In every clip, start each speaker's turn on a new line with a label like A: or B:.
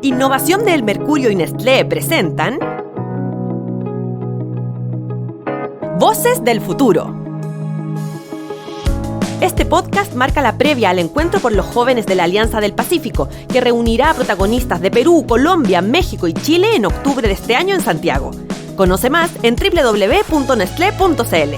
A: Innovación del Mercurio y Nestlé presentan Voces del Futuro. Este podcast marca la previa al encuentro por los jóvenes de la Alianza del Pacífico, que reunirá a protagonistas de Perú, Colombia, México y Chile en octubre de este año en Santiago. Conoce más en www.nestle.cl.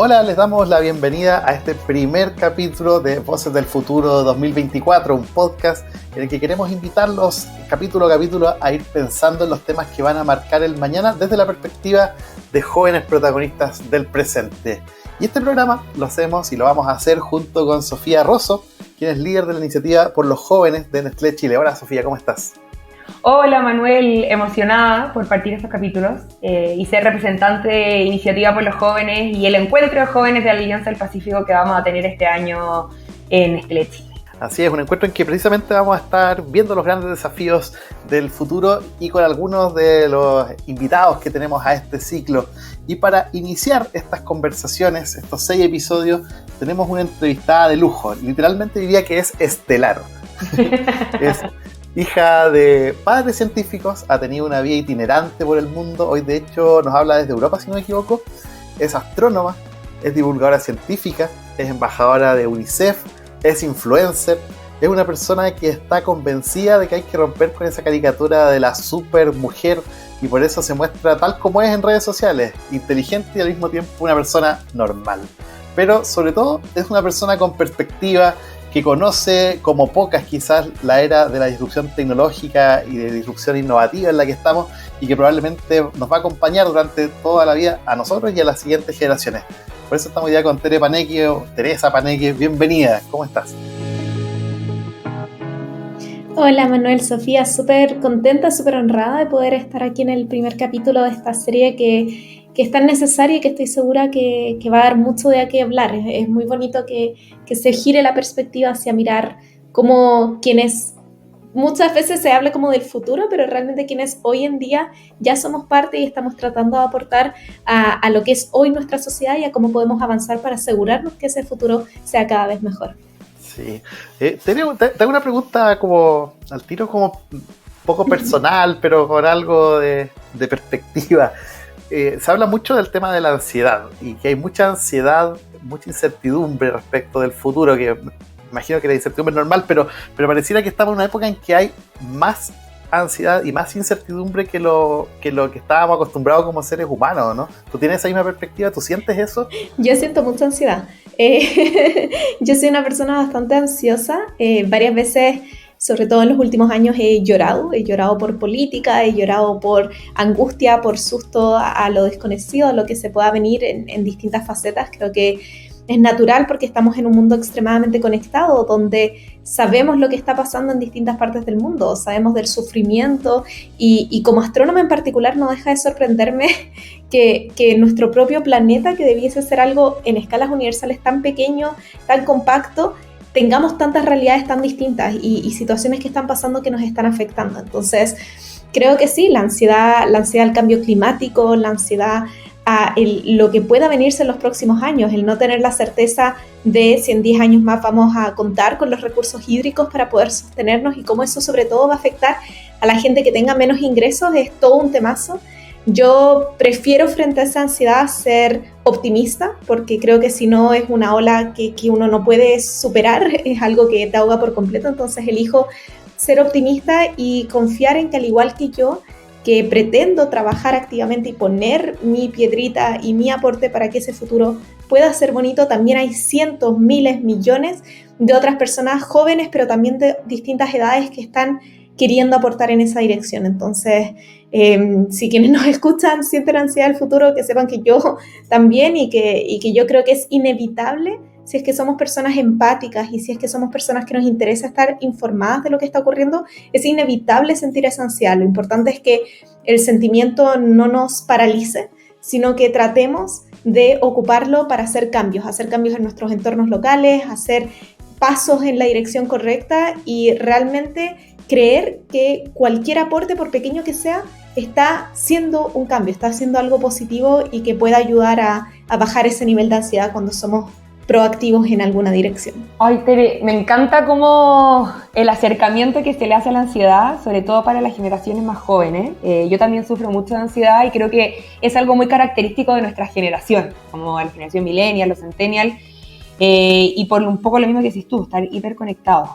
B: Hola, les damos la bienvenida a este primer capítulo de Voces del Futuro 2024, un podcast en el que queremos invitarlos capítulo a capítulo a ir pensando en los temas que van a marcar el mañana desde la perspectiva de jóvenes protagonistas del presente. Y este programa lo hacemos y lo vamos a hacer junto con Sofía Rosso, quien es líder de la iniciativa por los jóvenes de Nestlé Chile. Hola Sofía, ¿cómo estás?
C: Hola Manuel, emocionada por partir de estos capítulos y ser representante de Iniciativa por los Jóvenes y el encuentro de jóvenes de la Alianza del Pacífico que vamos a tener este año en Nestlé Chile.
B: Así es, un encuentro en que precisamente vamos a estar viendo los grandes desafíos del futuro y con algunos de los invitados que tenemos a este ciclo. Y para iniciar estas conversaciones, estos 6 episodios, tenemos una entrevistada de lujo. Literalmente diría que es estelar. Es hija de padres científicos, ha tenido una vida itinerante por el mundo. Hoy de hecho nos habla desde Europa, si no me equivoco. Es astrónoma, es divulgadora científica, es embajadora de UNICEF, es influencer, es una persona que está convencida de que hay que romper con esa caricatura de la super mujer y por eso se muestra tal como es en redes sociales, inteligente y al mismo tiempo una persona normal. Pero sobre todo es una persona con perspectiva, que conoce como pocas quizás la era de la disrupción tecnológica y de disrupción innovativa en la que estamos y que probablemente nos va a acompañar durante toda la vida a nosotros y a las siguientes generaciones. Por eso estamos ya con Teresa Paneque, bienvenida, ¿cómo estás?
D: Hola Manuel, Sofía, súper contenta, súper honrada de poder estar aquí en el primer capítulo de esta serie que es tan necesaria y que estoy segura que va a dar mucho de qué hablar. Es muy bonito que se gire la perspectiva hacia mirar cómo quienes muchas veces se habla como del futuro, pero realmente quienes hoy en día ya somos parte y estamos tratando de aportar a lo que es hoy nuestra sociedad y a cómo podemos avanzar para asegurarnos que ese futuro sea cada vez mejor.
B: Sí. Te hago una pregunta como al tiro, como un poco personal, pero con algo de perspectiva. Se habla mucho del tema de la ansiedad y que hay mucha ansiedad, mucha incertidumbre respecto del futuro, que imagino que la incertidumbre es normal, pero pareciera que estamos en una época en que hay más ansiedad y más incertidumbre que lo que estábamos acostumbrados como seres humanos, ¿no? ¿Tú tienes esa misma perspectiva? ¿Tú sientes eso?
D: Yo siento mucha ansiedad. Yo soy una persona bastante ansiosa. Varias veces, sobre todo en los últimos años, he llorado por política, he llorado por angustia, por susto a lo desconocido, a lo que se pueda venir en distintas facetas. Creo que es natural porque estamos en un mundo extremadamente conectado, donde sabemos lo que está pasando en distintas partes del mundo, sabemos del sufrimiento y como astrónoma en particular no deja de sorprenderme que nuestro propio planeta, que debiese ser algo en escalas universales tan pequeño, tan compacto, tengamos tantas realidades tan distintas y situaciones que están pasando que nos están afectando. Entonces, creo que sí, la ansiedad al cambio climático, la ansiedad a lo que pueda venirse en los próximos años, el no tener la certeza de si en 10 años más vamos a contar con los recursos hídricos para poder sostenernos y cómo eso sobre todo va a afectar a la gente que tenga menos ingresos, es todo un temazo. Yo prefiero frente a esa ansiedad ser optimista, porque creo que si no es una ola que uno no puede superar, es algo que te ahoga por completo. Entonces elijo ser optimista y confiar en que al igual que yo, que pretendo trabajar activamente y poner mi piedrita y mi aporte para que ese futuro pueda ser bonito, también hay cientos, miles, millones de otras personas jóvenes, pero también de distintas edades que están queriendo aportar en esa dirección. Entonces, si quienes nos escuchan sienten ansiedad del futuro, que sepan que yo también y que yo creo que es inevitable si es que somos personas empáticas y si es que somos personas que nos interesa estar informadas de lo que está ocurriendo, es inevitable sentir esa ansiedad. Lo importante es que el sentimiento no nos paralice, sino que tratemos de ocuparlo para hacer cambios en nuestros entornos locales, hacer pasos en la dirección correcta y realmente creer que cualquier aporte, por pequeño que sea, está siendo un cambio, está haciendo algo positivo y que pueda ayudar a bajar ese nivel de ansiedad cuando somos proactivos en alguna dirección.
C: Ay, Tere, me encanta como el acercamiento que se le hace a la ansiedad, sobre todo para las generaciones más jóvenes. Yo también sufro mucho de ansiedad y creo que es algo muy característico de nuestra generación, como la generación millennial, los centennial, y por un poco lo mismo que decís tú, estar hiperconectados.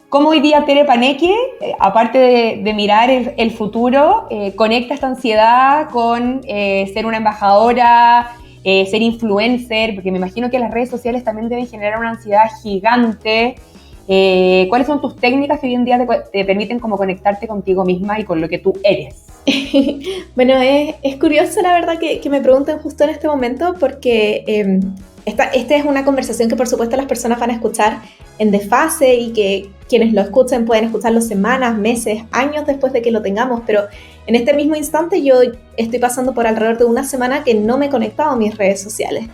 C: ¿Cómo hoy día Tere Paneque, aparte de mirar el futuro, conecta esta ansiedad con ser una embajadora, ser influencer? Porque me imagino que las redes sociales también deben generar una ansiedad gigante. ¿Cuáles son tus técnicas que hoy en día te permiten como conectarte contigo misma y con lo que tú eres?
D: Bueno, es curioso la verdad que me pregunten justo en este momento, porque esta es una conversación que por supuesto las personas van a escuchar en desfase, y que quienes lo escuchen pueden escucharlo semanas, meses, años después de que lo tengamos, pero en este mismo instante yo estoy pasando por alrededor de una semana que no me he conectado a mis redes sociales,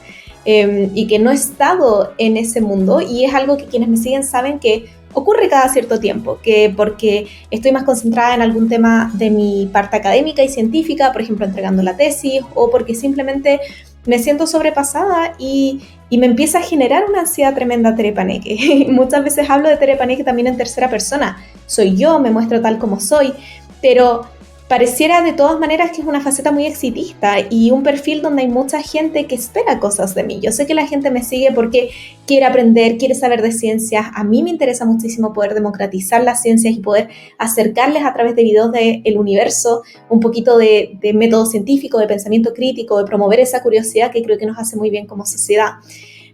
D: y que no he estado en ese mundo, y es algo que quienes me siguen saben que ocurre cada cierto tiempo, que porque estoy más concentrada en algún tema de mi parte académica y científica, por ejemplo entregando la tesis, o porque simplemente me siento sobrepasada y me empieza a generar una ansiedad tremenda Tere Paneque. Muchas veces hablo de Tere Paneque también en tercera persona. Soy yo, me muestro tal como soy, pero pareciera de todas maneras que es una faceta muy exitista y un perfil donde hay mucha gente que espera cosas de mí. Yo sé que la gente me sigue porque quiere aprender, quiere saber de ciencias. A mí me interesa muchísimo poder democratizar las ciencias y poder acercarles a través de videos del universo un poquito de método científico, de pensamiento crítico, de promover esa curiosidad que creo que nos hace muy bien como sociedad.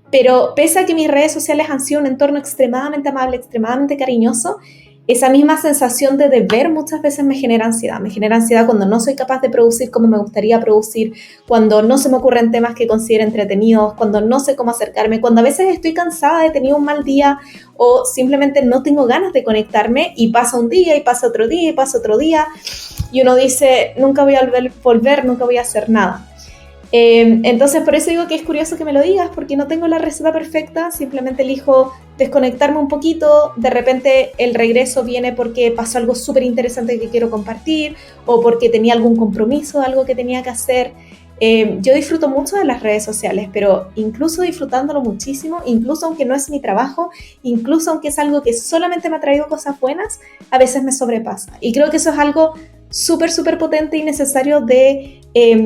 D: Pero pese a que mis redes sociales han sido un entorno extremadamente amable, extremadamente cariñoso, esa misma sensación de deber muchas veces me genera ansiedad. Me genera ansiedad cuando no soy capaz de producir como me gustaría producir, cuando no se me ocurren temas que considero entretenidos, cuando no sé cómo acercarme, cuando a veces estoy cansada, he tenido un mal día o simplemente no tengo ganas de conectarme, y pasa un día y pasa otro día y pasa otro día y uno dice, nunca voy a volver, nunca voy a hacer nada. Entonces por eso digo que es curioso que me lo digas, porque no tengo la receta perfecta, simplemente elijo desconectarme un poquito. De repente el regreso viene porque pasó algo súper interesante que quiero compartir, o porque tenía algún compromiso, algo que tenía que hacer. Yo disfruto mucho de las redes sociales, pero incluso disfrutándolo muchísimo, incluso aunque no es mi trabajo, incluso aunque es algo que solamente me ha traído cosas buenas, a veces me sobrepasa. Y creo que eso es algo súper, súper potente y necesario de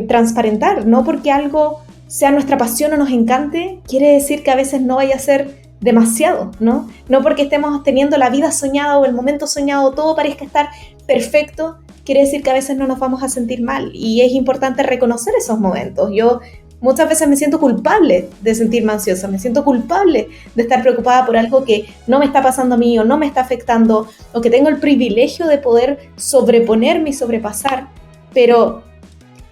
D: transparentar. No porque algo sea nuestra pasión o nos encante, quiere decir que a veces no vaya a ser demasiado, ¿no? No porque estemos teniendo la vida soñada o el momento soñado, todo parezca estar perfecto, quiere decir que a veces no nos vamos a sentir mal, y es importante reconocer esos momentos. Yo muchas veces me siento culpable de sentirme ansiosa, me siento culpable de estar preocupada por algo que no me está pasando a mí o no me está afectando, o que tengo el privilegio de poder sobreponerme y sobrepasar, pero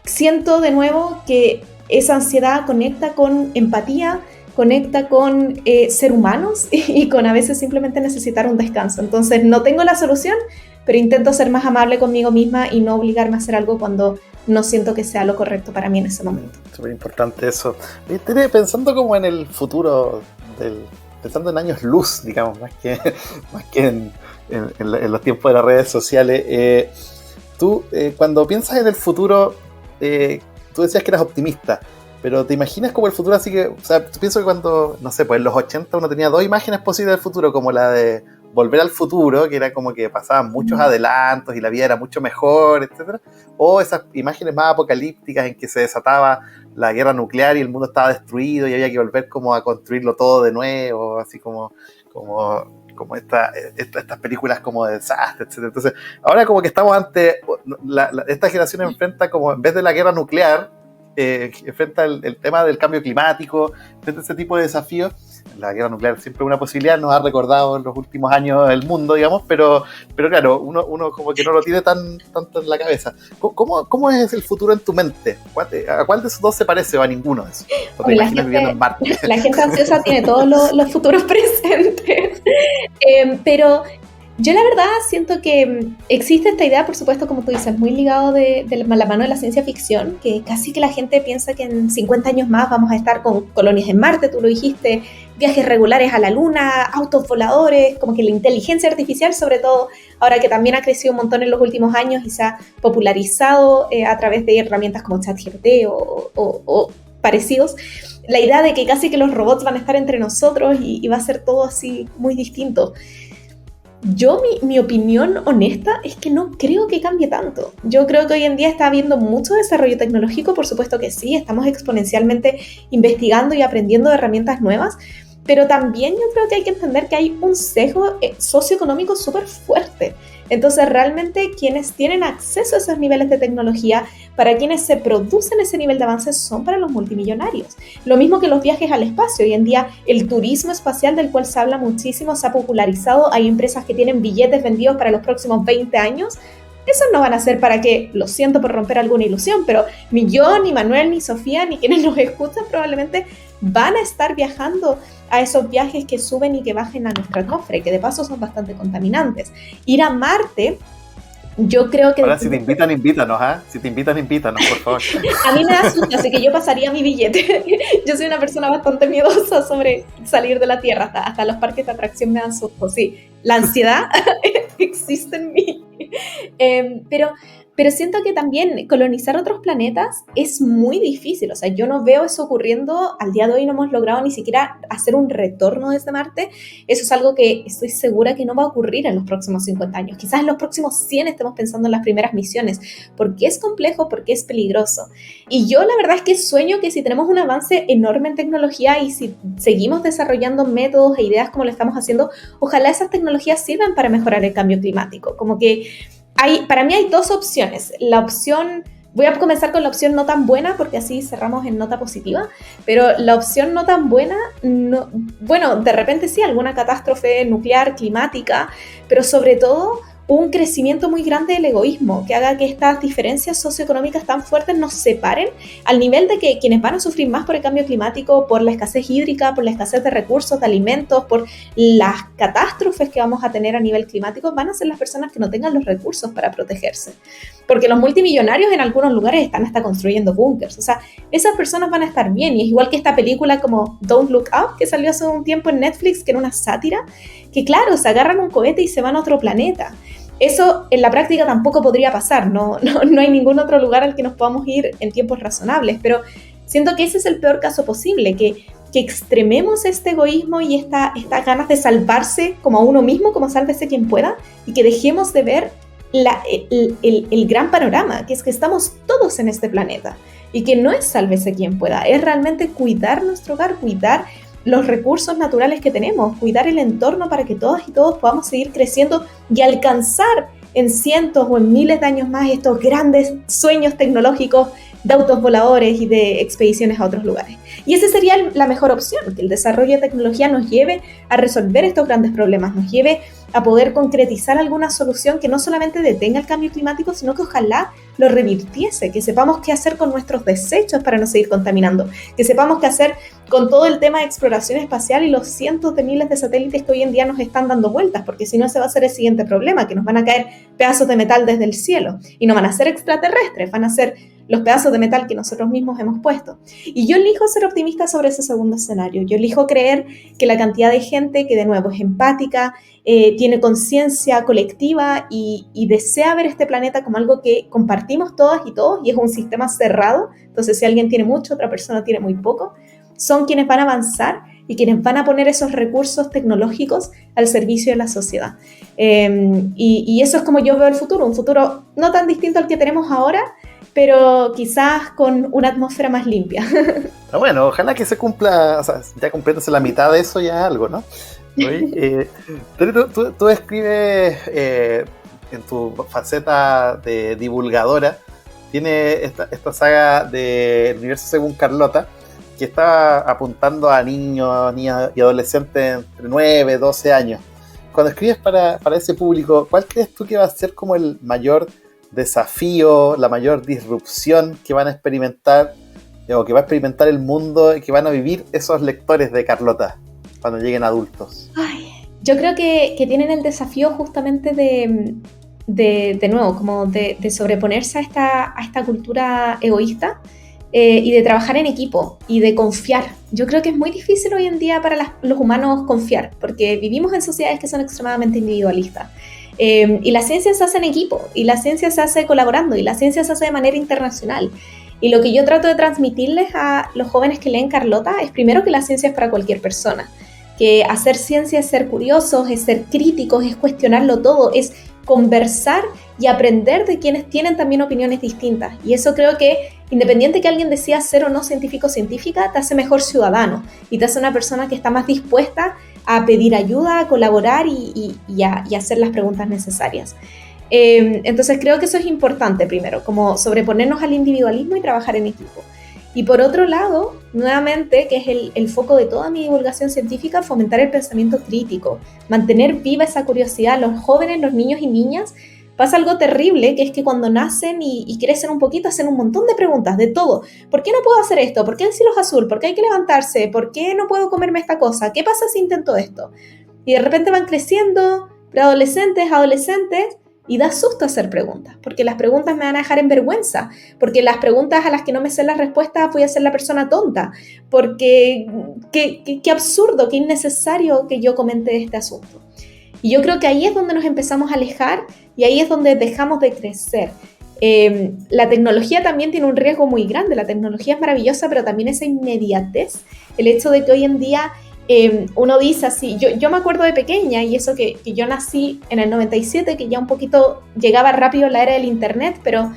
D: siento de nuevo que esa ansiedad conecta con empatía, conecta con ser humanos y con a veces simplemente necesitar un descanso. Entonces no tengo la solución, pero intento ser más amable conmigo misma y no obligarme a hacer algo cuando no siento que sea lo correcto para mí en ese momento.
B: Súper importante eso. Tere, pensando como en el futuro, pensando en años luz, digamos, más que en los tiempos de las redes sociales, tú cuando piensas en el futuro, tú decías que eras optimista, pero ¿te imaginas como el futuro así que, o sea, pienso que cuando, no sé, pues en los 80 uno tenía dos imágenes posibles del futuro, como la de Volver al Futuro, que era como que pasaban muchos adelantos y la vida era mucho mejor, etcétera, o esas imágenes más apocalípticas en que se desataba la guerra nuclear y el mundo estaba destruido y había que volver como a construirlo todo de nuevo, así como estas películas como de desastre, etcétera. Entonces, ahora como que estamos ante esta generación enfrenta, como en vez de la guerra nuclear, enfrenta el tema del cambio climático, enfrenta ese tipo de desafíos. La guerra nuclear siempre es una posibilidad, nos ha recordado en los últimos años el mundo, digamos, pero claro, uno como que no lo tiene tanto en la cabeza. ¿Cómo es el futuro en tu mente? ¿A cuál de esos dos se parece o a ninguno de esos? ¿O te imaginas viviendo en Marte?
D: La gente ansiosa tiene todos los futuros presentes, pero yo la verdad siento que existe esta idea, por supuesto, como tú dices, muy ligado de la mano de la ciencia ficción, que casi que la gente piensa que en 50 años más vamos a estar con colonias en Marte, tú lo dijiste, viajes regulares a la Luna, autos voladores, como que la inteligencia artificial, sobre todo, ahora que también ha crecido un montón en los últimos años y se ha popularizado a través de herramientas como ChatGPT o parecidos, la idea de que casi que los robots van a estar entre nosotros y va a ser todo así muy distinto. Yo, mi opinión honesta es que no creo que cambie tanto. Yo creo que hoy en día está habiendo mucho desarrollo tecnológico, por supuesto que sí, estamos exponencialmente investigando y aprendiendo de herramientas nuevas, pero también yo creo que hay que entender que hay un sesgo socioeconómico súper fuerte. Entonces, realmente quienes tienen acceso a esos niveles de tecnología, para quienes se producen ese nivel de avances, son para los multimillonarios. Lo mismo que los viajes al espacio. Hoy en día, el turismo espacial, del cual se habla muchísimo, se ha popularizado. Hay empresas que tienen billetes vendidos para los próximos 20 años. Esos no van a ser para que, lo siento por romper alguna ilusión, pero ni yo, ni Manuel, ni Sofía, ni quienes nos escuchan probablemente van a estar viajando a esos viajes que suben y que bajen a nuestra atmósfera y que de paso son bastante contaminantes. Ir a Marte, yo creo que...
B: Ahora, si te invitan, invítanos, ¿ah? Si te invitan, invítanos, por favor.
D: A mí me da susto, así que yo pasaría mi billete. Yo soy una persona bastante miedosa sobre salir de la Tierra, hasta los parques de atracción me dan susto, sí. La ansiedad existe en mí. Pero siento que también colonizar otros planetas es muy difícil. O sea, yo no veo eso ocurriendo. Al día de hoy no hemos logrado ni siquiera hacer un retorno desde Marte. Eso es algo que estoy segura que no va a ocurrir en los próximos 50 años. Quizás en los próximos 100 estemos pensando en las primeras misiones, porque es complejo, porque es peligroso. Y yo la verdad es que sueño que si tenemos un avance enorme en tecnología y si seguimos desarrollando métodos e ideas como lo estamos haciendo, ojalá esas tecnologías sirvan para mejorar el cambio climático. Como que para mí hay dos opciones. Voy a comenzar con la opción no tan buena, porque así cerramos en nota positiva, pero la opción no tan buena, bueno, de repente sí, alguna catástrofe nuclear, climática, pero sobre todo un crecimiento muy grande del egoísmo, que haga que estas diferencias socioeconómicas tan fuertes nos separen al nivel de que quienes van a sufrir más por el cambio climático, por la escasez hídrica, por la escasez de recursos, de alimentos, por las catástrofes que vamos a tener a nivel climático, van a ser las personas que no tengan los recursos para protegerse. Porque los multimillonarios en algunos lugares están hasta construyendo búnkers. O sea, esas personas van a estar bien. Y es igual que esta película como Don't Look Up, que salió hace un tiempo en Netflix, que era una sátira, que claro, se agarran un cohete y se van a otro planeta. Eso en la práctica tampoco podría pasar, no hay ningún otro lugar al que nos podamos ir en tiempos razonables, pero siento que ese es el peor caso posible, que extrememos este egoísmo y estas ganas de salvarse como a uno mismo, como sálvese quien pueda, y que dejemos de ver el gran panorama, que es que estamos todos en este planeta, y que no es sálvese quien pueda, es realmente cuidar nuestro hogar, cuidar los recursos naturales que tenemos, cuidar el entorno para que todas y todos podamos seguir creciendo y alcanzar en cientos o en miles de años más estos grandes sueños tecnológicos de autos voladores y de expediciones a otros lugares. Y esa sería la mejor opción, que el desarrollo de tecnología nos lleve a resolver estos grandes problemas, nos lleve a poder concretizar alguna solución que no solamente detenga el cambio climático, sino que ojalá lo revirtiese, que sepamos qué hacer con nuestros desechos para no seguir contaminando, que sepamos qué hacer con todo el tema de exploración espacial y los cientos de miles de satélites que hoy en día nos están dando vueltas, porque si no ese va a ser el siguiente problema, que nos van a caer pedazos de metal desde el cielo, y no van a ser extraterrestres, van a ser los pedazos de metal que nosotros mismos hemos puesto. Y yo elijo ser optimista sobre ese segundo escenario. Yo elijo creer que la cantidad de gente que de nuevo es empática, tiene conciencia colectiva y desea ver este planeta como algo que compartimos todas y todos, y es un sistema cerrado. Entonces, si alguien tiene mucho, otra persona tiene muy poco, son quienes van a avanzar y quienes van a poner esos recursos tecnológicos al servicio de la sociedad. Y eso es como yo veo el futuro, un futuro no tan distinto al que tenemos ahora, pero quizás con una atmósfera más limpia.
B: Bueno, ojalá que se cumpla, o sea, ya cumpliéndose la mitad de eso ya es algo, ¿no? Oye, tú escribes en tu faceta de divulgadora, tiene esta saga de Universo según Carlota, que está apuntando a niños, niñas y adolescentes entre 9, 12 años. Cuando escribes para ese público, ¿cuál crees tú que va a ser como el mayor desafío, la mayor disrupción que van a experimentar, o que va a experimentar el mundo y que van a vivir esos lectores de Carlota cuando lleguen adultos?
D: Ay, yo creo que tienen el desafío justamente de nuevo, como de sobreponerse a esta cultura egoísta, y de trabajar en equipo y de confiar. Yo creo que es muy difícil hoy en día para los humanos confiar, porque vivimos en sociedades que son extremadamente individualistas. Y la ciencia se hace en equipo, y la ciencia se hace colaborando, y la ciencia se hace de manera internacional. Y lo que yo trato de transmitirles a los jóvenes que leen Carlota es primero que la ciencia es para cualquier persona, que hacer ciencia es ser curiosos, es ser críticos, es cuestionarlo todo, es conversar y aprender de quienes tienen también opiniones distintas. Y eso creo que, independiente que alguien decida ser o no científico o científica, te hace mejor ciudadano y te hace una persona que está más dispuesta a pedir ayuda, a colaborar y a hacer las preguntas necesarias. Entonces creo que eso es importante primero, como sobreponernos al individualismo y trabajar en equipo. Y por otro lado, nuevamente, que es el foco de toda mi divulgación científica, fomentar el pensamiento crítico, mantener viva esa curiosidad. Los jóvenes, los niños y niñas, pasa algo terrible, que es que cuando nacen y crecen un poquito, hacen un montón de preguntas, de todo. ¿Por qué no puedo hacer esto? ¿Por qué el cielo es azul? ¿Por qué hay que levantarse? ¿Por qué no puedo comerme esta cosa? ¿Qué pasa si intento esto? Y de repente van creciendo, preadolescentes, adolescentes, y da susto hacer preguntas, porque las preguntas me van a dejar en vergüenza, porque las preguntas a las que no me sé las respuestas voy a ser la persona tonta, porque qué absurdo, qué innecesario que yo comente este asunto. Y yo creo que ahí es donde nos empezamos a alejar y ahí es donde dejamos de crecer. La tecnología también tiene un riesgo muy grande, la tecnología es maravillosa, pero también esa inmediatez, el hecho de que hoy en día uno dice así, yo me acuerdo de pequeña, y eso que yo nací en el 97, que ya un poquito llegaba rápido la era del internet, pero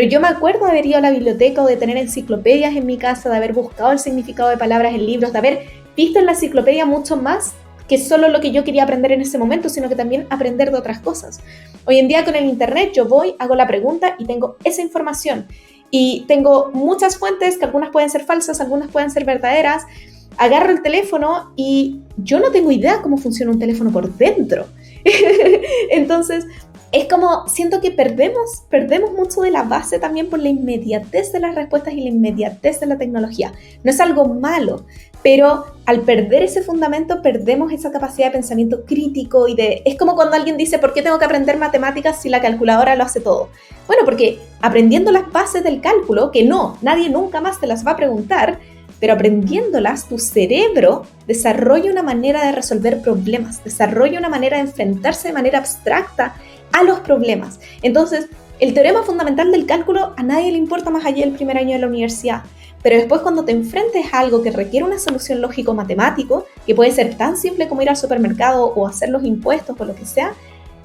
D: yo me acuerdo de haber ido a la biblioteca o de tener enciclopedias en mi casa, de haber buscado el significado de palabras en libros, de haber visto en la enciclopedia mucho más que solo lo que yo quería aprender en ese momento, sino que también aprender de otras cosas. Hoy en día con el internet yo voy, hago la pregunta y tengo esa información, y tengo muchas fuentes, que algunas pueden ser falsas, algunas pueden ser verdaderas. Agarro el teléfono y yo no tengo idea cómo funciona un teléfono por dentro. Entonces, es como, siento que perdemos mucho de la base también por la inmediatez de las respuestas y la inmediatez de la tecnología. No es algo malo, pero al perder ese fundamento, perdemos esa capacidad de pensamiento crítico es como cuando alguien dice, ¿por qué tengo que aprender matemáticas si la calculadora lo hace todo? Bueno, porque aprendiendo las bases del cálculo, que nadie nunca más te las va a preguntar, pero aprendiéndolas, tu cerebro desarrolla una manera de resolver problemas, desarrolla una manera de enfrentarse de manera abstracta a los problemas. Entonces, el teorema fundamental del cálculo a nadie le importa más allá del primer año de la universidad, pero después cuando te enfrentes a algo que requiere una solución lógico-matemático, que puede ser tan simple como ir al supermercado o hacer los impuestos o lo que sea,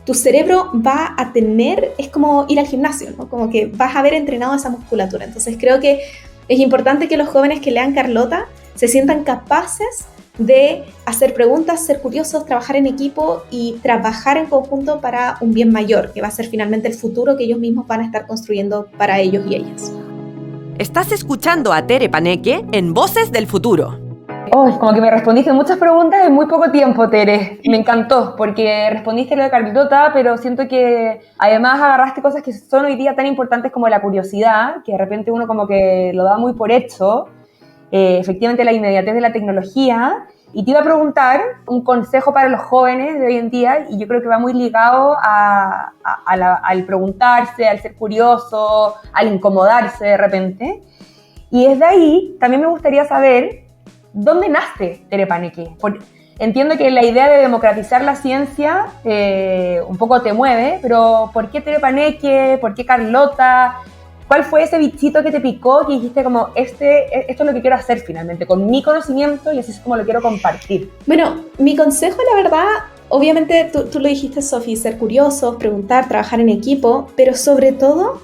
D: tu cerebro va a tener, es como ir al gimnasio, ¿no? Como que vas a haber entrenado esa musculatura. Entonces creo que es importante que los jóvenes que lean Carlota se sientan capaces de hacer preguntas, ser curiosos, trabajar en equipo y trabajar en conjunto para un bien mayor, que va a ser finalmente el futuro que ellos mismos van a estar construyendo para ellos y ellas.
A: Estás escuchando a Tere Paneque en Voces del Futuro.
C: Oh, como que me respondiste muchas preguntas en muy poco tiempo, Tere. Me encantó, porque respondiste lo de Carlota, pero siento que además agarraste cosas que son hoy día tan importantes como la curiosidad, que de repente uno como que lo da muy por hecho, efectivamente la inmediatez de la tecnología. Y te iba a preguntar un consejo para los jóvenes de hoy en día, y yo creo que va muy ligado al preguntarse, al ser curioso, al incomodarse de repente. Y desde ahí también me gustaría saber ¿dónde nace Tere Paneque? Entiendo que la idea de democratizar la ciencia un poco te mueve, pero ¿por qué Tere Paneque? ¿Por qué Carlota? ¿Cuál fue ese bichito que te picó que dijiste como, esto es lo que quiero hacer finalmente, con mi conocimiento y así es como lo quiero compartir?
D: Bueno, mi consejo, la verdad, obviamente tú lo dijiste, Sofi, ser curiosos, preguntar, trabajar en equipo, pero sobre todo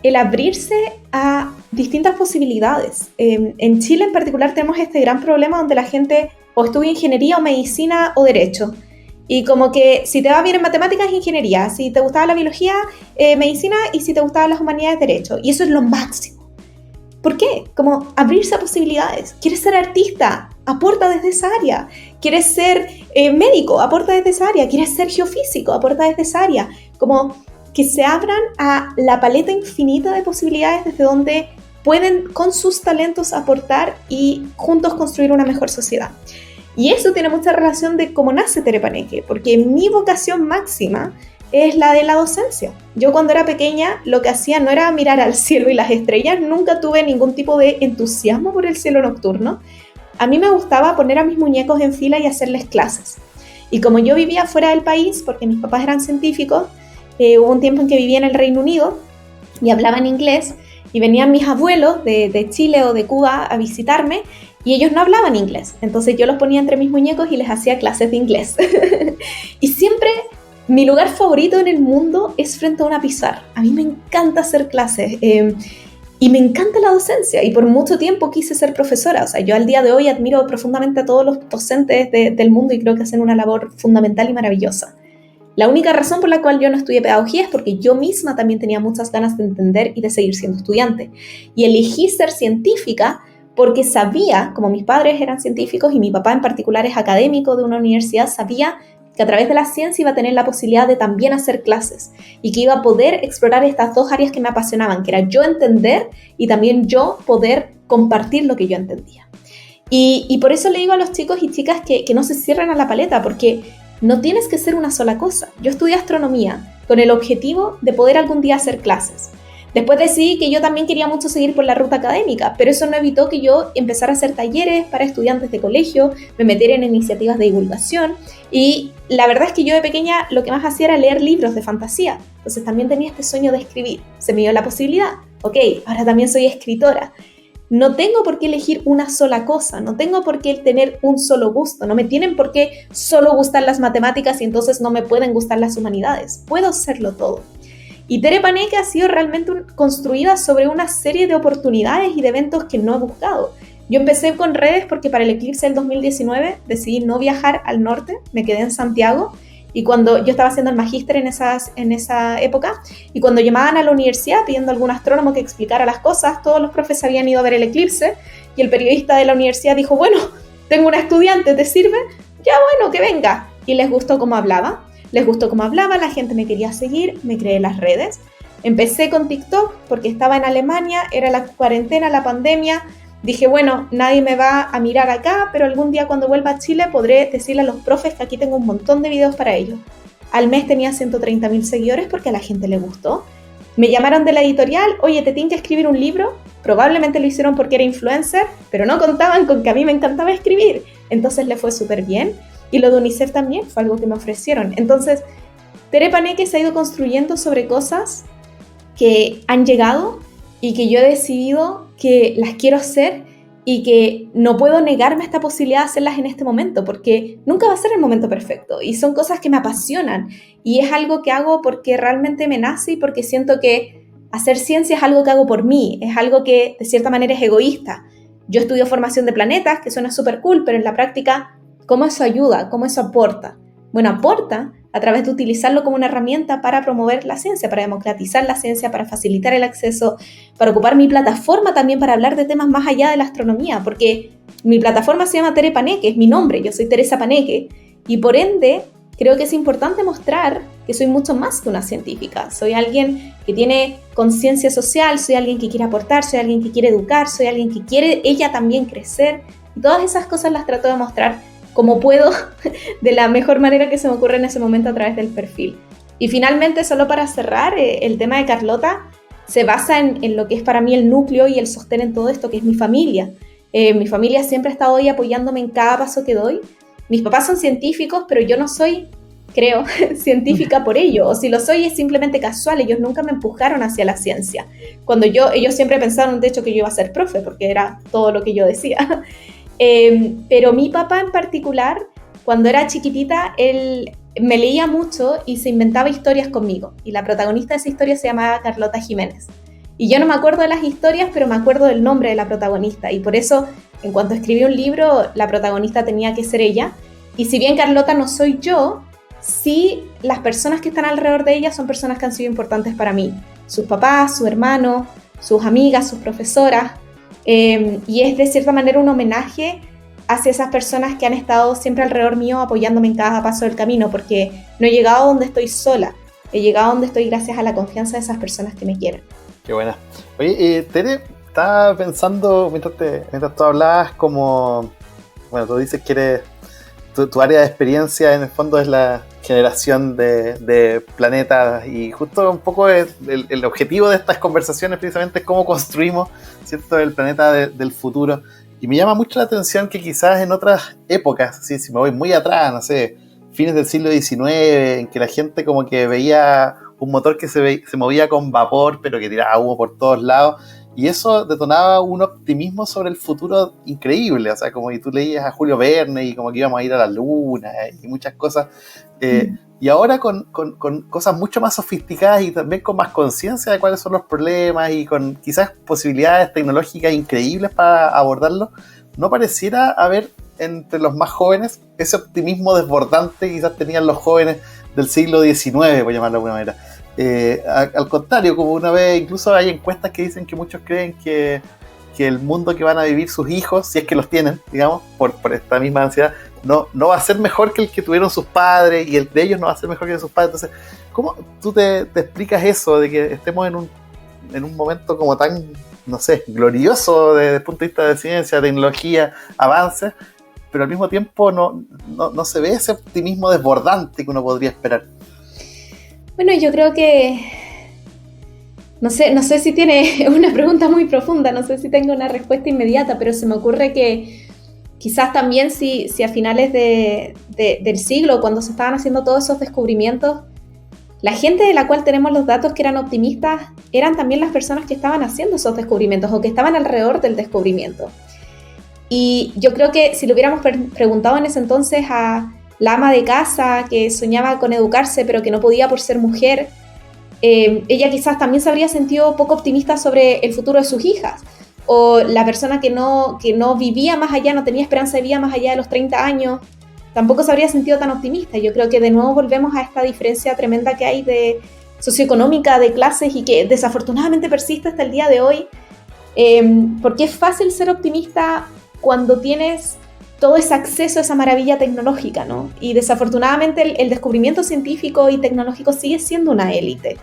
D: el abrirse a distintas posibilidades. En Chile en particular tenemos este gran problema donde la gente o estudia ingeniería o medicina o derecho. Y como que si te va bien en matemáticas, ingeniería, si te gustaba la biología, medicina, y si te gustaban las humanidades, derecho. Y eso es lo máximo. ¿Por qué? Como abrirse a posibilidades. ¿Quieres ser artista? Aporta desde esa área. ¿Quieres ser médico? Aporta desde esa área. ¿Quieres ser geofísico? Aporta desde esa área. Como que se abran a la paleta infinita de posibilidades desde donde pueden con sus talentos aportar y juntos construir una mejor sociedad. Y eso tiene mucha relación de cómo nace Tere Paneque, porque mi vocación máxima es la de la docencia. Yo cuando era pequeña lo que hacía no era mirar al cielo y las estrellas, nunca tuve ningún tipo de entusiasmo por el cielo nocturno. A mí me gustaba poner a mis muñecos en fila y hacerles clases. Y como yo vivía fuera del país, porque mis papás eran científicos, hubo un tiempo en que vivía en el Reino Unido y hablaba en inglés, y venían mis abuelos de Chile o de Cuba a visitarme y ellos no hablaban inglés. Entonces yo los ponía entre mis muñecos y les hacía clases de inglés. Y siempre mi lugar favorito en el mundo es frente a una pizarra. A mí me encanta hacer clases y me encanta la docencia y por mucho tiempo quise ser profesora. O sea, yo al día de hoy admiro profundamente a todos los docentes del mundo y creo que hacen una labor fundamental y maravillosa. La única razón por la cual yo no estudié pedagogía es porque yo misma también tenía muchas ganas de entender y de seguir siendo estudiante. Y elegí ser científica porque sabía, como mis padres eran científicos y mi papá en particular es académico de una universidad, sabía que a través de la ciencia iba a tener la posibilidad de también hacer clases y que iba a poder explorar estas dos áreas que me apasionaban, que era yo entender y también yo poder compartir lo que yo entendía. Y por eso le digo a los chicos y chicas que no se cierren a la paleta, porque no tienes que ser una sola cosa. Yo estudié astronomía con el objetivo de poder algún día hacer clases. Después decidí que yo también quería mucho seguir por la ruta académica, pero eso no evitó que yo empezara a hacer talleres para estudiantes de colegio, me metiera en iniciativas de divulgación y la verdad es que yo de pequeña lo que más hacía era leer libros de fantasía. Entonces también tenía este sueño de escribir. Se me dio la posibilidad. Ok, ahora también soy escritora. No tengo por qué elegir una sola cosa, no tengo por qué tener un solo gusto, no me tienen por qué solo gustar las matemáticas y entonces no me pueden gustar las humanidades. Puedo serlo todo. Y Tere Paneque ha sido realmente construida sobre una serie de oportunidades y de eventos que no he buscado. Yo empecé con redes porque para el eclipse del 2019 decidí no viajar al norte, me quedé en Santiago y cuando yo estaba haciendo el magíster en esa época y cuando llamaban a la universidad pidiendo a algún astrónomo que explicara las cosas, todos los profes habían ido a ver el eclipse y el periodista de la universidad dijo, bueno, tengo una estudiante, ¿te sirve? Ya bueno, que venga. Y les gustó cómo hablaba. La gente me quería seguir, me creé las redes. Empecé con TikTok porque estaba en Alemania, era la cuarentena, la pandemia. Dije, bueno, nadie me va a mirar acá, pero algún día cuando vuelva a Chile podré decirle a los profes que aquí tengo un montón de videos para ellos. Al mes tenía 130.000 seguidores porque a la gente le gustó. Me llamaron de la editorial, oye, ¿te tienes que escribir un libro? Probablemente lo hicieron porque era influencer, pero no contaban con que a mí me encantaba escribir. Entonces le fue súper bien. Y lo de UNICEF también fue algo que me ofrecieron. Entonces, Tere Paneque se ha ido construyendo sobre cosas que han llegado y que yo he decidido que las quiero hacer y que no puedo negarme esta posibilidad de hacerlas en este momento porque nunca va a ser el momento perfecto y son cosas que me apasionan y es algo que hago porque realmente me nace y porque siento que hacer ciencia es algo que hago por mí, es algo que de cierta manera es egoísta. Yo estudio formación de planetas, que suena súper cool, pero en la práctica ¿cómo eso ayuda? ¿Cómo eso aporta? Bueno, aporta a través de utilizarlo como una herramienta para promover la ciencia, para democratizar la ciencia, para facilitar el acceso, para ocupar mi plataforma también para hablar de temas más allá de la astronomía, porque mi plataforma se llama Tere Paneque, es mi nombre, yo soy Teresa Paneque, y por ende creo que es importante mostrar que soy mucho más que una científica, soy alguien que tiene conciencia social, soy alguien que quiere aportar, soy alguien que quiere educar, soy alguien que quiere ella también crecer, y todas esas cosas las trato de mostrar como puedo, de la mejor manera que se me ocurre en ese momento a través del perfil. Y finalmente, solo para cerrar, el tema de Carlota se basa en lo que es para mí el núcleo y el sostén en todo esto, que es mi familia. Mi familia siempre ha estado ahí apoyándome en cada paso que doy. Mis papás son científicos, pero yo no soy, creo, científica por ello. O si lo soy, es simplemente casual. Ellos nunca me empujaron hacia la ciencia. Ellos siempre pensaron, de hecho, que yo iba a ser profe, porque era todo lo que yo decía. Pero mi papá en particular, cuando era chiquitita, él me leía mucho y se inventaba historias conmigo. Y la protagonista de esa historia se llamaba Carlota Jiménez. Y yo no me acuerdo de las historias, pero me acuerdo del nombre de la protagonista. Y por eso, en cuanto escribí un libro, la protagonista tenía que ser ella. Y si bien Carlota no soy yo, sí las personas que están alrededor de ella son personas que han sido importantes para mí. Sus papás, su hermano, sus amigas, sus profesoras. Y es de cierta manera un homenaje hacia esas personas que han estado siempre alrededor mío apoyándome en cada paso del camino, porque no he llegado donde estoy sola, he llegado donde estoy gracias a la confianza de esas personas que me quieren.
B: Qué buena. Oye, Tere, estaba pensando, mientras tú hablabas, como, bueno, tú dices que eres, tu área de experiencia en el fondo es la generación de planetas y justo un poco el objetivo de estas conversaciones precisamente es cómo construimos, ¿cierto?, el planeta del futuro. Y me llama mucho la atención que quizás en otras épocas, ¿sí?, si me voy muy atrás, no sé, fines del siglo XIX, en que la gente como que veía un motor que se movía con vapor, pero que tiraba humo por todos lados, y eso detonaba un optimismo sobre el futuro increíble, o sea, como que tú leías a Julio Verne y como que íbamos a ir a la luna y muchas cosas, y ahora con cosas mucho más sofisticadas y también con más conciencia de cuáles son los problemas y con quizás posibilidades tecnológicas increíbles para abordarlos, no pareciera haber entre los más jóvenes ese optimismo desbordante que quizás tenían los jóvenes del siglo XIX, por llamarlo de alguna manera. Al contrario, como una vez, incluso hay encuestas que dicen que muchos creen que el mundo que van a vivir sus hijos, si es que los tienen, digamos, por esta misma ansiedad, no va a ser mejor que el que tuvieron sus padres, y el de ellos no va a ser mejor que el de sus padres. Entonces, ¿cómo tú te explicas eso de que estemos en un momento como tan, no sé, glorioso desde el punto de vista de ciencia, tecnología, avances, pero al mismo tiempo no se ve ese optimismo desbordante que uno podría esperar?
D: Bueno, yo creo que no sé si tiene una pregunta muy profunda, no sé si tengo una respuesta inmediata, pero se me ocurre que quizás también si a finales del siglo, cuando se estaban haciendo todos esos descubrimientos, la gente de la cual tenemos los datos que eran optimistas eran también las personas que estaban haciendo esos descubrimientos o que estaban alrededor del descubrimiento. Y yo creo que si le hubiéramos preguntado en ese entonces a la ama de casa que soñaba con educarse pero que no podía por ser mujer, ella quizás también se habría sentido poco optimista sobre el futuro de sus hijas. O la persona que no vivía más allá, no tenía esperanza de vida más allá de los 30 años, tampoco se habría sentido tan optimista. Yo creo que de nuevo volvemos a esta diferencia tremenda que hay de socioeconómica, de clases, y que desafortunadamente persiste hasta el día de hoy, porque es fácil ser optimista cuando tienes todo ese acceso a esa maravilla tecnológica, ¿no? Y desafortunadamente el descubrimiento científico y tecnológico sigue siendo una élite.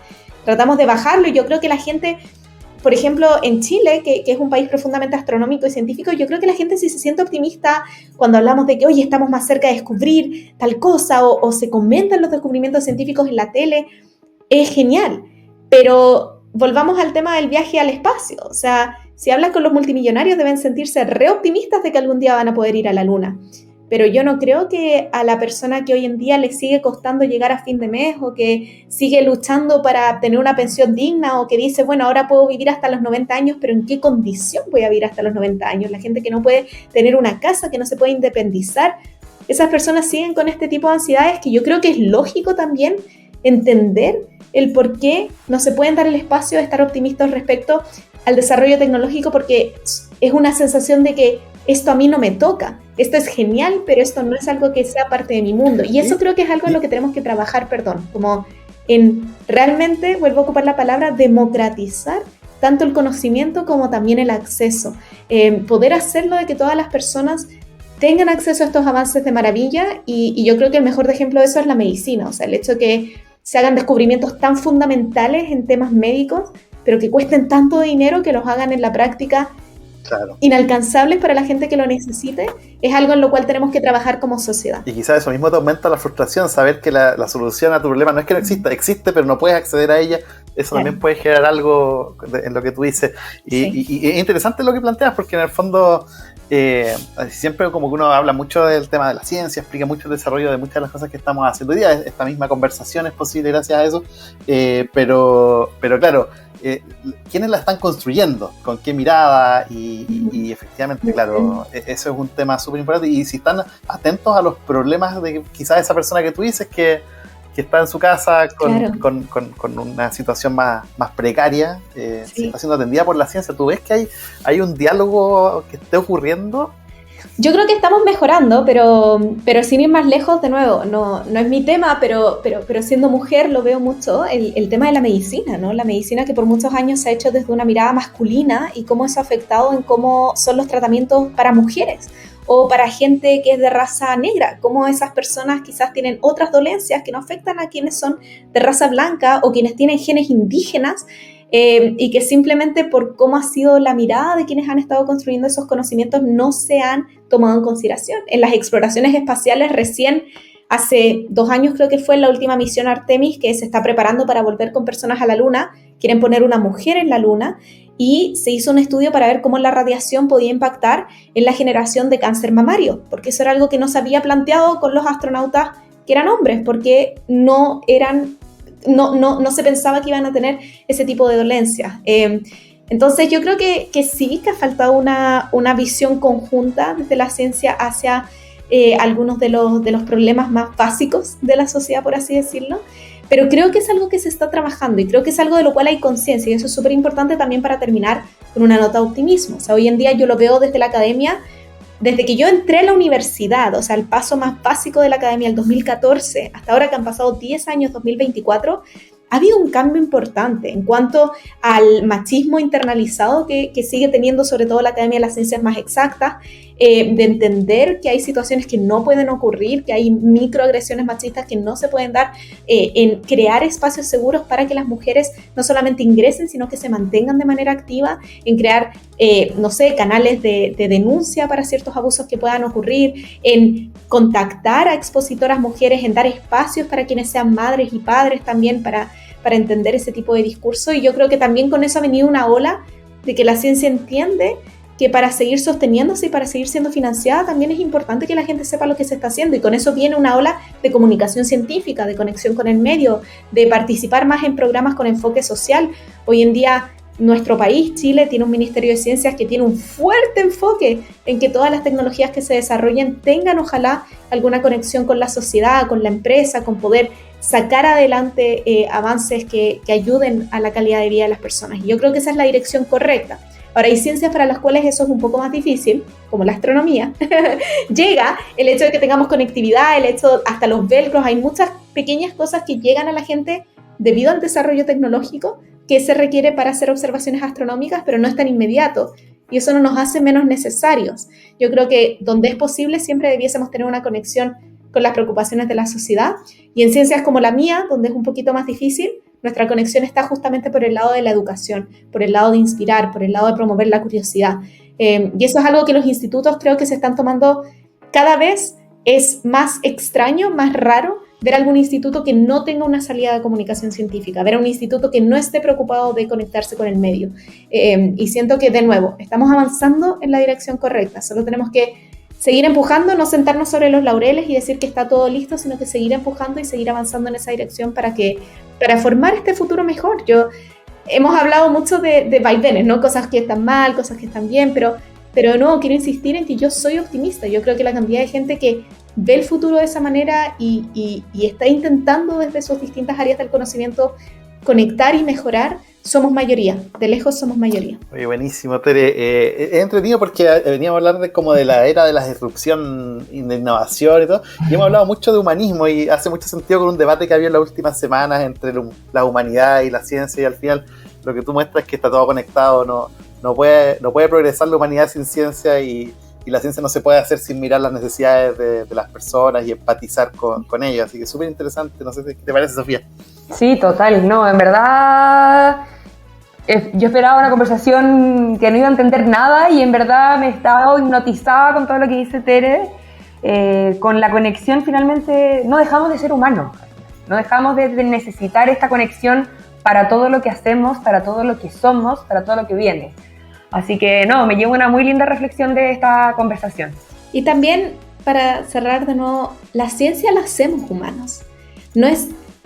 D: Tratamos de bajarlo, y yo creo que la gente, por ejemplo, en Chile, que es un país profundamente astronómico y científico, yo creo que la gente sí se siente optimista cuando hablamos de que, oye, estamos más cerca de descubrir tal cosa, o se comentan los descubrimientos científicos en la tele. Es genial, pero volvamos al tema del viaje al espacio. O sea, si hablas con los multimillonarios, deben sentirse re optimistas de que algún día van a poder ir a la luna. Pero yo no creo que a la persona que hoy en día le sigue costando llegar a fin de mes, o que sigue luchando para tener una pensión digna, o que dice, bueno, ahora puedo vivir hasta los 90 años, pero ¿en qué condición voy a vivir hasta los 90 años? La gente que no puede tener una casa, que no se puede independizar, esas personas siguen con este tipo de ansiedades, que yo creo que es lógico también entender el por qué no se pueden dar el espacio de estar optimistas respecto al desarrollo tecnológico, porque es una sensación de que esto a mí no me toca, esto es genial, pero esto no es algo que sea parte de mi mundo. Y eso creo que es algo en lo que tenemos que trabajar, como en realmente, vuelvo a ocupar la palabra, democratizar tanto el conocimiento como también el acceso. Poder hacerlo de que todas las personas tengan acceso a estos avances de maravilla, y yo creo que el mejor ejemplo de eso es la medicina. O sea, el hecho de que se hagan descubrimientos tan fundamentales en temas médicos, pero que cuesten tanto dinero, que los hagan en la práctica inalcanzables para la gente que lo necesite, es algo en lo cual tenemos que trabajar como sociedad.
B: Y quizás eso mismo te aumenta la frustración, saber que la solución a tu problema no es que no exista, existe, pero no puedes acceder a ella. Eso también puede generar algo en lo que tú dices. Y es interesante lo que planteas, porque en el fondo siempre como que uno habla mucho del tema de la ciencia, explica mucho el desarrollo de muchas de las cosas que estamos haciendo hoy día. Esta misma conversación es posible gracias a eso, pero claro, ¿quiénes la están construyendo? ¿Con qué mirada? Y efectivamente, claro, eso es un tema súper importante. Y si están atentos a los problemas de quizás esa persona que tú dices que está en su casa con una situación más precaria, se está siendo atendida por la ciencia. ¿Tú ves que hay un diálogo que esté ocurriendo?
D: Yo creo que estamos mejorando, pero sin ir más lejos, de nuevo, no es mi tema, pero siendo mujer lo veo mucho, el tema de la medicina, ¿no? La medicina que por muchos años se ha hecho desde una mirada masculina, y cómo eso ha afectado en cómo son los tratamientos para mujeres o para gente que es de raza negra, cómo esas personas quizás tienen otras dolencias que no afectan a quienes son de raza blanca o quienes tienen genes indígenas, y que simplemente por cómo ha sido la mirada de quienes han estado construyendo esos conocimientos no se han tomado en consideración. En las exploraciones espaciales, recién hace 2 años creo que fue la última misión Artemis, que se está preparando para volver con personas a la Luna, quieren poner una mujer en la Luna, y se hizo un estudio para ver cómo la radiación podía impactar en la generación de cáncer mamario, porque eso era algo que no se había planteado con los astronautas que eran hombres, porque no se pensaba que iban a tener ese tipo de dolencias. Entonces yo creo que sí, que ha faltado una visión conjunta desde la ciencia hacia algunos de los problemas más básicos de la sociedad, por así decirlo. Pero creo que es algo que se está trabajando y creo que es algo de lo cual hay conciencia, y eso es súper importante también para terminar con una nota de optimismo. O sea, hoy en día yo lo veo desde la academia, desde que yo entré a la universidad, o sea, el paso más básico de la academia, el 2014, hasta ahora que han pasado 10 años, 2024, ha habido un cambio importante en cuanto al machismo internalizado que sigue teniendo sobre todo la Academia de las Ciencias Más Exactas, de entender que hay situaciones que no pueden ocurrir, que hay microagresiones machistas que no se pueden dar, en crear espacios seguros para que las mujeres no solamente ingresen, sino que se mantengan de manera activa, en crear, no sé, canales de denuncia para ciertos abusos que puedan ocurrir, en contactar a expositoras mujeres, en dar espacios para quienes sean madres y padres también para entender ese tipo de discurso. Y yo creo que también con eso ha venido una ola de que la ciencia entiende que para seguir sosteniéndose y para seguir siendo financiada también es importante que la gente sepa lo que se está haciendo, y con eso viene una ola de comunicación científica, de conexión con el medio, de participar más en programas con enfoque social. Hoy en día nuestro país, Chile, tiene un Ministerio de Ciencias que tiene un fuerte enfoque en que todas las tecnologías que se desarrollen tengan ojalá alguna conexión con la sociedad, con la empresa, con poder sacar adelante avances que ayuden a la calidad de vida de las personas. Y yo creo que esa es la dirección correcta. Ahora, hay ciencias para las cuales eso es un poco más difícil, como la astronomía. Llega el hecho de que tengamos conectividad, el hecho, hasta los velcros, hay muchas pequeñas cosas que llegan a la gente debido al desarrollo tecnológico que se requiere para hacer observaciones astronómicas, pero no es tan inmediato, y eso no nos hace menos necesarios. Yo creo que donde es posible siempre debiésemos tener una conexión con las preocupaciones de la sociedad, y en ciencias como la mía, donde es un poquito más difícil, nuestra conexión está justamente por el lado de la educación, por el lado de inspirar, por el lado de promover la curiosidad. Y eso es algo que los institutos creo que se están tomando cada vez. Es más extraño, más raro ver algún instituto que no tenga una salida de comunicación científica, ver a un instituto que no esté preocupado de conectarse con el medio. Y siento que, de nuevo, estamos avanzando en la dirección correcta. Solo tenemos que seguir empujando, no sentarnos sobre los laureles y decir que está todo listo, sino que seguir empujando y seguir avanzando en esa dirección para formar este futuro mejor. Hemos hablado mucho de vaivenes, ¿no? Cosas que están mal, cosas que están bien, pero no, quiero insistir en que yo soy optimista. Yo creo que la cantidad de gente que ve el futuro de esa manera y está intentando desde sus distintas áreas del conocimiento conectar y mejorar, somos mayoría, de lejos somos mayoría.
B: Oye, buenísimo, Tere. Es entretenido porque veníamos a hablar como de la era de la disrupción y de innovación y todo, y hemos hablado mucho de humanismo, y hace mucho sentido con un debate que había en las últimas semanas entre la humanidad y la ciencia, y al final lo que tú muestras es que está todo conectado, no puede progresar la humanidad sin ciencia, y la ciencia no se puede hacer sin mirar las necesidades de las personas y empatizar con ellas, así que súper interesante. No sé qué te parece, Sofía.
C: Sí, total, no, en verdad yo esperaba una conversación que no iba a entender nada, y en verdad me estaba hipnotizada con todo lo que dice Tere, con la conexión. Finalmente no dejamos de ser humanos, no dejamos de necesitar esta conexión para todo lo que hacemos, para todo lo que somos, para todo lo que viene. Así que no, me llevo una muy linda reflexión de esta conversación.
D: Y también, para cerrar de nuevo, la ciencia la hacemos humanos.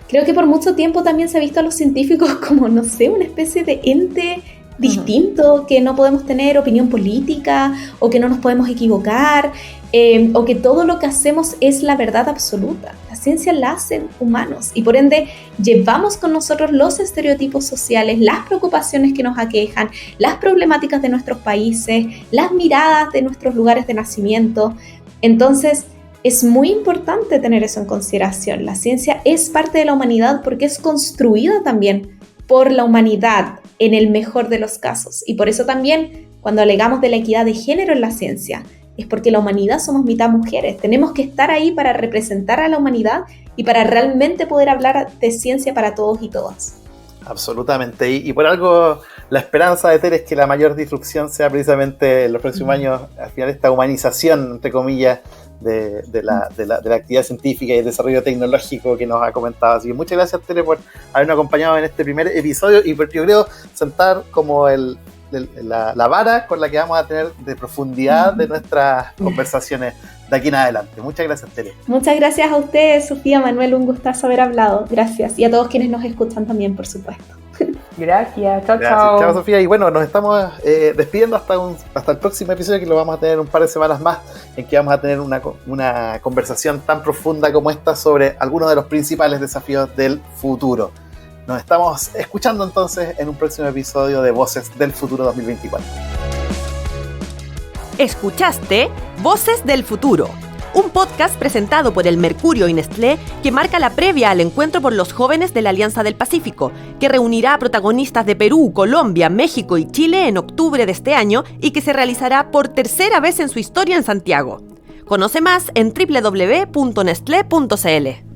D: Creo que por mucho tiempo también se ha visto a los científicos como, no sé, una especie de ente distinto, que no podemos tener opinión política, o que no nos podemos equivocar, o que todo lo que hacemos es la verdad absoluta. La ciencia la hacen humanos, y por ende llevamos con nosotros los estereotipos sociales, las preocupaciones que nos aquejan, las problemáticas de nuestros países, las miradas de nuestros lugares de nacimiento. Entonces, es muy importante tener eso en consideración. La ciencia es parte de la humanidad porque es construida también por la humanidad en el mejor de los casos. Y por eso también, cuando alegamos de la equidad de género en la ciencia, es porque la humanidad somos mitad mujeres. Tenemos que estar ahí para representar a la humanidad y para realmente poder hablar de ciencia para todos y todas.
B: Absolutamente, y por algo la esperanza de Tere es que la mayor disrupción sea precisamente en los próximos años, al final, esta humanización, entre comillas, de la actividad científica y el desarrollo tecnológico que nos ha comentado. Así que muchas gracias, Tere, por habernos acompañado en este primer episodio, y yo creo sentar como la vara con la que vamos a tener de profundidad de nuestras conversaciones de aquí en adelante. Muchas gracias, Tere.
D: Muchas gracias a ustedes, Sofía, Manuel, un gustazo haber hablado. Gracias, y a todos quienes nos escuchan también, por supuesto.
C: Gracias, chao,
B: Gracias,
C: chao.
B: chao Sofía. Y bueno, nos estamos despidiendo hasta el próximo episodio, que lo vamos a tener un par de semanas más, en que vamos a tener una conversación tan profunda como esta sobre algunos de los principales desafíos del futuro. Nos estamos escuchando entonces en un próximo episodio de Voces del Futuro 2024.
A: Escuchaste Voces del Futuro, un podcast presentado por el Mercurio y Nestlé que marca la previa al encuentro por los jóvenes de la Alianza del Pacífico, que reunirá a protagonistas de Perú, Colombia, México y Chile en octubre de este año y que se realizará por tercera vez en su historia en Santiago. Conoce más en www.nestle.cl.